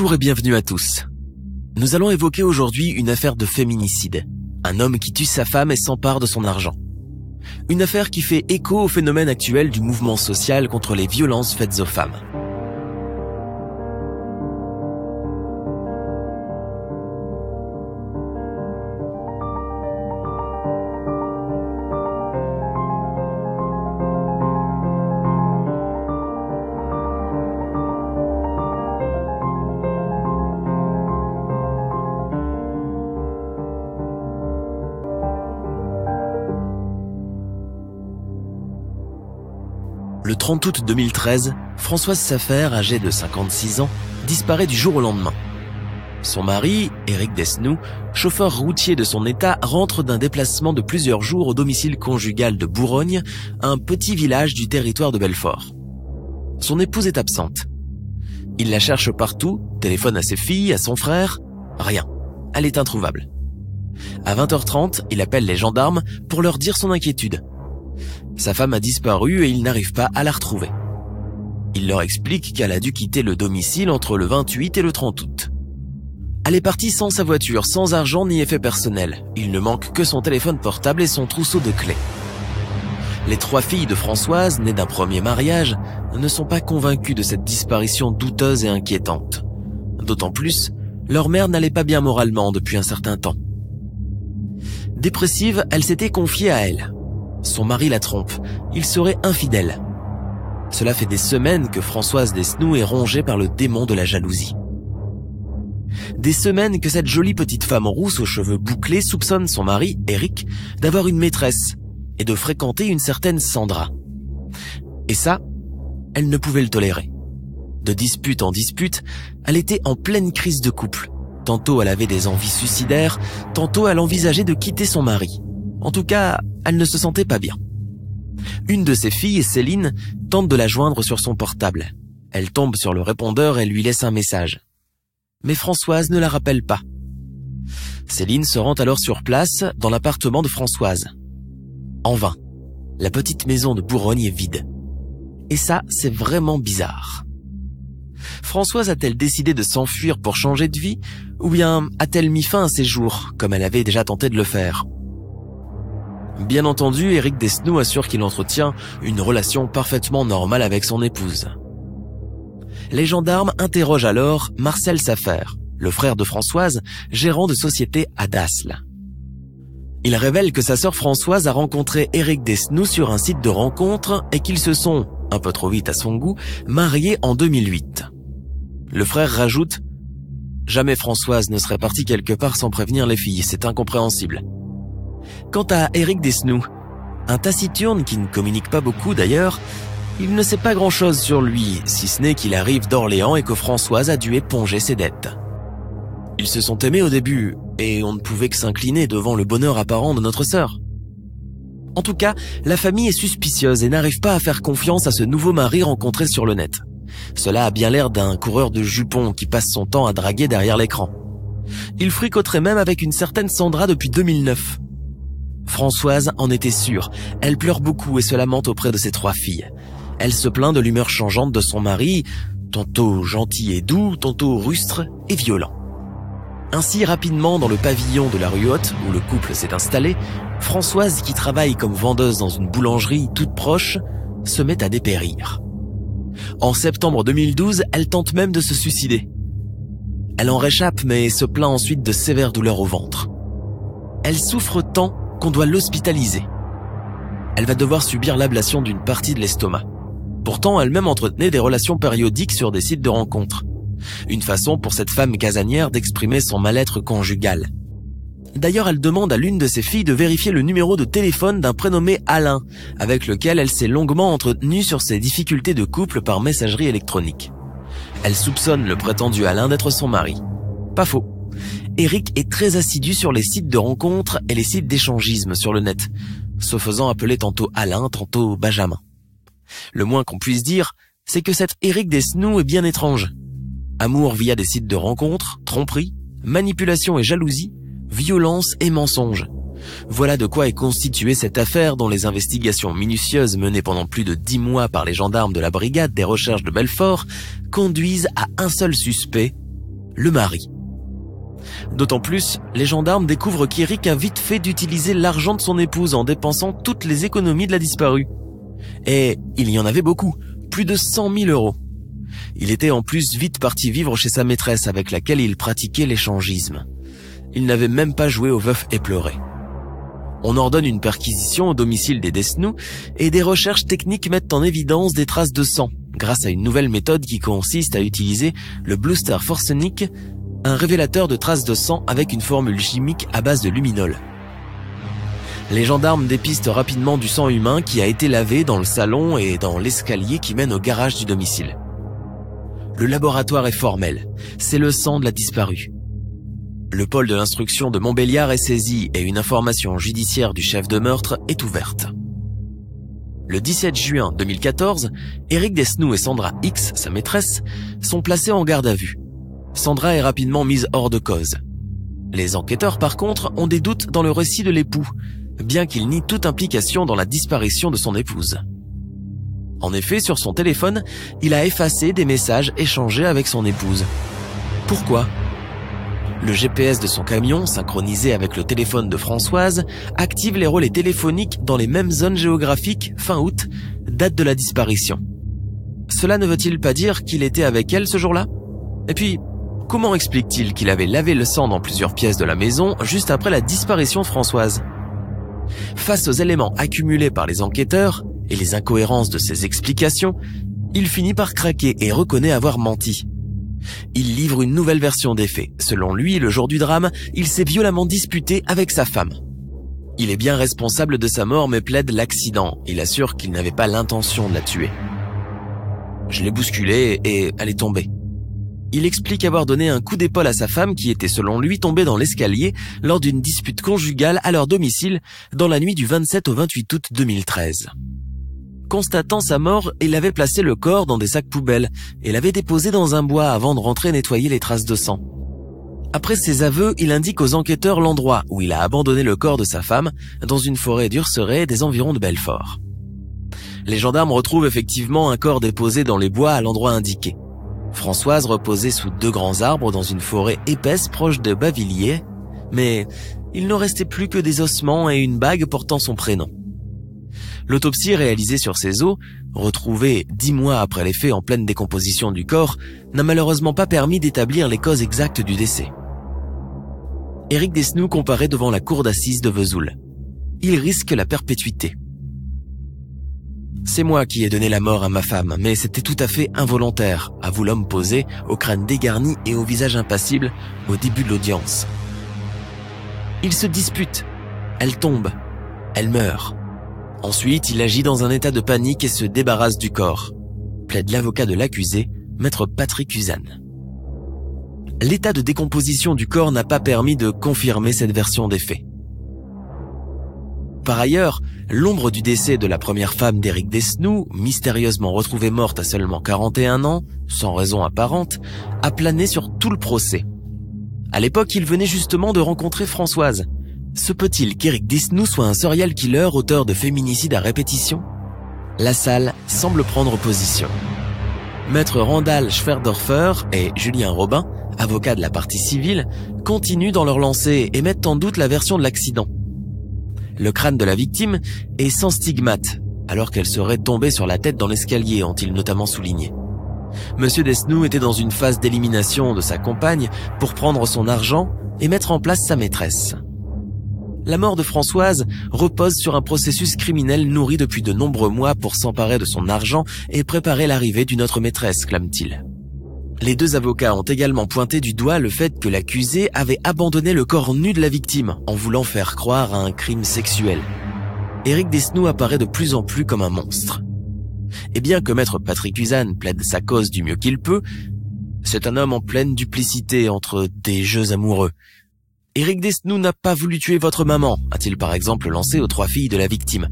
Bonjour et bienvenue à tous. Nous allons évoquer aujourd'hui une affaire de féminicide. Un homme qui tue sa femme et s'empare de son argent. Une affaire qui fait écho au phénomène actuel du mouvement social contre les violences faites aux femmes. Le 30 août 2013, Françoise Safer, âgée de 56 ans, disparaît du jour au lendemain. Son mari, Éric Desnoux, chauffeur routier de son état, rentre d'un déplacement de plusieurs jours au domicile conjugal de Bourgogne, un petit village du territoire de Belfort. Son épouse est absente. Il la cherche partout, téléphone à ses filles, à son frère, rien. Elle est introuvable. À 20h30, il appelle les gendarmes pour leur dire son inquiétude. Sa femme a disparu et il n'arrive pas à la retrouver. Il leur explique qu'elle a dû quitter le domicile entre le 28 et le 30 août. Elle est partie sans sa voiture, sans argent ni effet personnel. Il ne manque que son téléphone portable et son trousseau de clés. Les 3 filles de Françoise, nées d'un premier mariage, ne sont pas convaincues de cette disparition douteuse et inquiétante. D'autant plus, leur mère n'allait pas bien moralement depuis un certain temps. Dépressive, elle s'était confiée à elle. Son mari la trompe, il serait infidèle. Cela fait des semaines que Françoise Desnoux est rongée par le démon de la jalousie. Des semaines que cette jolie petite femme rousse aux cheveux bouclés soupçonne son mari, Éric, d'avoir une maîtresse et de fréquenter une certaine Sandra. Et ça, elle ne pouvait le tolérer. De dispute en dispute, elle était en pleine crise de couple. Tantôt elle avait des envies suicidaires, tantôt elle envisageait de quitter son mari. En tout cas, elle ne se sentait pas bien. Une de ses filles, Céline, tente de la joindre sur son portable. Elle tombe sur le répondeur et lui laisse un message. Mais Françoise ne la rappelle pas. Céline se rend alors sur place, dans l'appartement de Françoise. En vain. La petite maison de Bourgogne est vide. Et ça, c'est vraiment bizarre. Françoise a-t-elle décidé de s'enfuir pour changer de vie, ou bien a-t-elle mis fin à ses jours, comme elle avait déjà tenté de le faire ? Bien entendu, Éric Desnoux assure qu'il entretient une relation parfaitement normale avec son épouse. Les gendarmes interrogent alors Marcel Safer, le frère de Françoise, gérant de société à Dasle. Il révèle que sa sœur Françoise a rencontré Éric Desnoux sur un site de rencontre et qu'ils se sont, un peu trop vite à son goût, mariés en 2008. Le frère rajoute « Jamais Françoise ne serait partie quelque part sans prévenir les filles, c'est incompréhensible ». Quant à Éric Desnoux, un taciturne qui ne communique pas beaucoup d'ailleurs, il ne sait pas grand-chose sur lui, si ce n'est qu'il arrive d'Orléans et que Françoise a dû éponger ses dettes. Ils se sont aimés au début, et on ne pouvait que s'incliner devant le bonheur apparent de notre sœur. En tout cas, la famille est suspicieuse et n'arrive pas à faire confiance à ce nouveau mari rencontré sur le net. Cela a bien l'air d'un coureur de jupons qui passe son temps à draguer derrière l'écran. Il fricoterait même avec une certaine Sandra depuis 2009. Françoise en était sûre, elle pleure beaucoup et se lamente auprès de ses 3 filles. Elle se plaint de l'humeur changeante de son mari, tantôt gentil et doux, tantôt rustre et violent. Ainsi, rapidement, dans le pavillon de la rue Haute, où le couple s'est installé, Françoise, qui travaille comme vendeuse dans une boulangerie toute proche, se met à dépérir. En septembre 2012, elle tente même de se suicider. Elle en réchappe mais se plaint ensuite de sévères douleurs au ventre. Elle souffre tant qu'on doit l'hospitaliser. Elle va devoir subir l'ablation d'une partie de l'estomac. Pourtant, elle-même entretenait des relations périodiques sur des sites de rencontres. Une façon pour cette femme casanière d'exprimer son mal-être conjugal. D'ailleurs, elle demande à l'une de ses filles de vérifier le numéro de téléphone d'un prénommé Alain, avec lequel elle s'est longuement entretenue sur ses difficultés de couple par messagerie électronique. Elle soupçonne le prétendu Alain d'être son mari. Pas faux. Éric est très assidu sur les sites de rencontres et les sites d'échangisme sur le net, se faisant appeler tantôt Alain, tantôt Benjamin. Le moins qu'on puisse dire, c'est que cet Éric Desnoux est bien étrange. Amour via des sites de rencontres, tromperie, manipulation et jalousie, violence et mensonge. Voilà de quoi est constituée cette affaire dont les investigations minutieuses menées pendant plus de 10 mois par les gendarmes de la brigade des recherches de Belfort conduisent à un seul suspect, le mari. D'autant plus, les gendarmes découvrent qu'Éric a vite fait d'utiliser l'argent de son épouse en dépensant toutes les économies de la disparue. Et il y en avait beaucoup, plus de 100 000 euros. Il était en plus vite parti vivre chez sa maîtresse avec laquelle il pratiquait l'échangisme. Il n'avait même pas joué au veuf éploré. On ordonne une perquisition au domicile des Desnoux et des recherches techniques mettent en évidence des traces de sang grâce à une nouvelle méthode qui consiste à utiliser le Bluster Forsenic, un révélateur de traces de sang avec une formule chimique à base de luminol. Les gendarmes dépistent rapidement du sang humain qui a été lavé dans le salon et dans l'escalier qui mène au garage du domicile. Le laboratoire est formel, c'est le sang de la disparue. Le pôle de l'instruction de Montbéliard est saisi et une information judiciaire du chef de meurtre est ouverte. Le 17 juin 2014, Éric Desnoux et Sandra X, sa maîtresse, sont placés en garde à vue. Sandra est rapidement mise hors de cause. Les enquêteurs, par contre, ont des doutes dans le récit de l'époux, bien qu'il nie toute implication dans la disparition de son épouse. En effet, sur son téléphone, il a effacé des messages échangés avec son épouse. Pourquoi ? Le GPS de son camion, synchronisé avec le téléphone de Françoise, active les relais téléphoniques dans les mêmes zones géographiques fin août, date de la disparition. Cela ne veut-il pas dire qu'il était avec elle ce jour-là ? Et puis, comment explique-t-il qu'il avait lavé le sang dans plusieurs pièces de la maison juste après la disparition de Françoise ? Face aux éléments accumulés par les enquêteurs et les incohérences de ses explications, il finit par craquer et reconnaît avoir menti. Il livre une nouvelle version des faits. Selon lui, le jour du drame, il s'est violemment disputé avec sa femme. Il est bien responsable de sa mort mais plaide l'accident. Il assure qu'il n'avait pas l'intention de la tuer. Je l'ai bousculée et elle est tombée. Il explique avoir donné un coup d'épaule à sa femme qui était selon lui tombée dans l'escalier lors d'une dispute conjugale à leur domicile dans la nuit du 27 au 28 août 2013. Constatant sa mort, il avait placé le corps dans des sacs poubelles et l'avait déposé dans un bois avant de rentrer nettoyer les traces de sang. Après ses aveux, il indique aux enquêteurs l'endroit où il a abandonné le corps de sa femme, dans une forêt d'Urcerey des environs de Belfort. Les gendarmes retrouvent effectivement un corps déposé dans les bois à l'endroit indiqué. Françoise reposait sous 2 grands arbres dans une forêt épaisse proche de Bavilliers, mais il ne restait plus que des ossements et une bague portant son prénom. L'autopsie réalisée sur ces os, retrouvée 10 mois après les faits en pleine décomposition du corps, n'a malheureusement pas permis d'établir les causes exactes du décès. Éric Desnoux comparaît devant la cour d'assises de Vesoul. Il risque la perpétuité. C'est moi qui ai donné la mort à ma femme, mais c'était tout à fait involontaire, avoue l'homme posé, au crâne dégarni et au visage impassible, au début de l'audience. Ils se disputent. Elle tombe. Elle meurt. Ensuite, il agit dans un état de panique et se débarrasse du corps, plaide l'avocat de l'accusé, maître Patrick Uzanne. L'état de décomposition du corps n'a pas permis de confirmer cette version des faits. Par ailleurs, l'ombre du décès de la première femme d'Éric Desnoux, mystérieusement retrouvée morte à seulement 41 ans, sans raison apparente, a plané sur tout le procès. À l'époque, il venait justement de rencontrer Françoise. Se peut-il qu'Éric Desnoux soit un serial killer auteur de féminicides à répétition ? La salle semble prendre position. Maître Randall Schwerdorfer et Julien Robin, avocats de la partie civile, continuent dans leur lancée et mettent en doute la version de l'accident. Le crâne de la victime est sans stigmate, alors qu'elle serait tombée sur la tête dans l'escalier, ont-ils notamment souligné. Monsieur Desnoux était dans une phase d'élimination de sa compagne pour prendre son argent et mettre en place sa maîtresse. La mort de Françoise repose sur un processus criminel nourri depuis de nombreux mois pour s'emparer de son argent et préparer l'arrivée d'une autre maîtresse, clame-t-il. Les 2 avocats ont également pointé du doigt le fait que l'accusé avait abandonné le corps nu de la victime en voulant faire croire à un crime sexuel. Éric Desnoux apparaît de plus en plus comme un monstre. Et bien que maître Patrick Uzanne plaide sa cause du mieux qu'il peut, c'est un homme en pleine duplicité entre des jeux amoureux. Éric Desnoux n'a pas voulu tuer votre maman, a-t-il par exemple lancé aux 3 filles de la victime.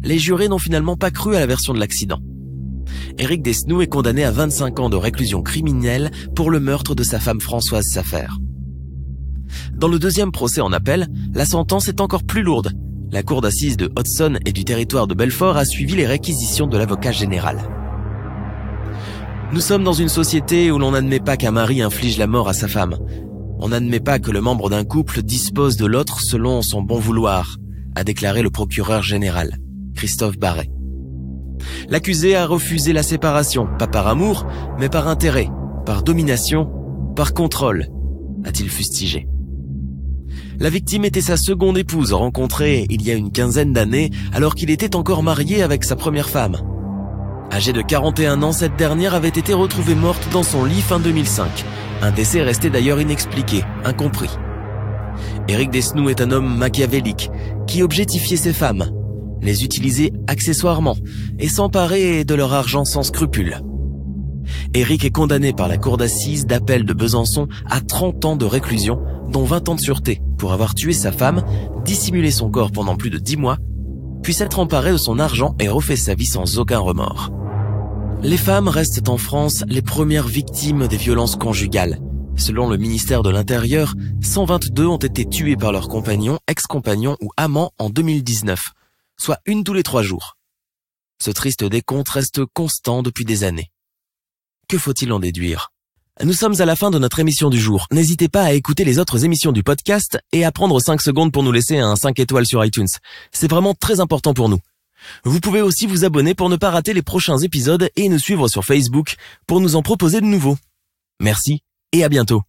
Les jurés n'ont finalement pas cru à la version de l'accident. Éric Desnoux est condamné à 25 ans de réclusion criminelle pour le meurtre de sa femme Françoise Safer. Dans le 2e procès en appel, la sentence est encore plus lourde. La cour d'assises de Hudson et du territoire de Belfort a suivi les réquisitions de l'avocat général. Nous sommes dans une société où l'on n'admet pas qu'un mari inflige la mort à sa femme. On n'admet pas que le membre d'un couple dispose de l'autre selon son bon vouloir, a déclaré le procureur général, Christophe Barret. L'accusé a refusé la séparation, pas par amour, mais par intérêt, par domination, par contrôle, a-t-il fustigé. La victime était sa seconde épouse, rencontrée il y a une quinzaine d'années, alors qu'il était encore marié avec sa première femme. Âgée de 41 ans, cette dernière avait été retrouvée morte dans son lit fin 2005. Un décès resté d'ailleurs inexpliqué, incompris. Éric Desnoux est un homme machiavélique qui objectifiait ses femmes, les utilisait accessoirement et s'emparait de leur argent sans scrupule. Éric est condamné par la cour d'assises d'appel de Besançon à 30 ans de réclusion, dont 20 ans de sûreté, pour avoir tué sa femme, dissimulé son corps pendant plus de 10 mois, puis s'être emparé de son argent et refait sa vie sans aucun remords. Les femmes restent en France les premières victimes des violences conjugales. Selon le ministère de l'Intérieur, 122 ont été tuées par leurs compagnons, ex-compagnons ou amants en 2019, soit une tous les 3 jours. Ce triste décompte reste constant depuis des années. Que faut-il en déduire ? Nous sommes à la fin de notre émission du jour. N'hésitez pas à écouter les autres émissions du podcast et à prendre 5 secondes pour nous laisser un 5 étoiles sur iTunes. C'est vraiment très important pour nous. Vous pouvez aussi vous abonner pour ne pas rater les prochains épisodes et nous suivre sur Facebook pour nous en proposer de nouveaux. Merci et à bientôt.